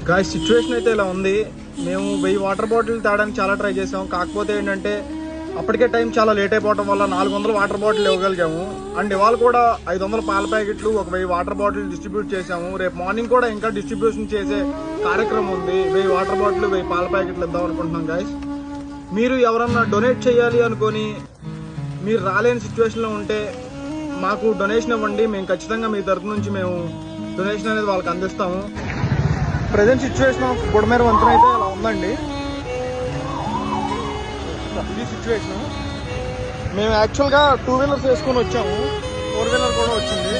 Guys situation అయితే ఇలా ఉంది. మేము 1000 వాటర్ బాటిల్ తేడానికి చాలా ట్రై చేసాం. కాకపోతే ఏంటంటే అప్పటికే టైం చాలా లేట్ అయిపోవడం వల్ల 400 వాటర్ బాటిల్ ఇవ్వగలిగాము. అండ్ ఇవాళ కూడా 500 పాల ప్యాకెట్లు, ఒక 1000 వాటర్ బాటిల్ డిస్ట్రిబ్యూట్ చేసాము. రేపు మార్నింగ్ కూడా ఇంకా డిస్ట్రిబ్యూషన్ చేసే కార్యక్రమం ఉంది. 1000 వాటర్ బాటిల్, 1000 పాల ప్యాకెట్లు ఇద్దాం అనుకుంటున్నాం గాయ్స్. మీరు ఎవరన్నా డొనేట్ చేయాలి అనుకొని మీరు రాలేని సిచ్యువేషన్లో ఉంటే మాకు డొనేషన్ ఇవ్వండి. మేము ఖచ్చితంగా మీ తరఫు నుంచి మేము డొనేషన్ అనేది వాళ్ళకి అందిస్తాము. ప్రజెంట్ సిచ్యువేషన్ బుడమేరు వంతెన అయితే అలా ఉందండి. ఇది సిచ్యువేషన్. మేము యాక్చువల్గా 2 వీలర్స్ వేసుకొని వచ్చాము, 4 వీలర్ కూడా వచ్చింది.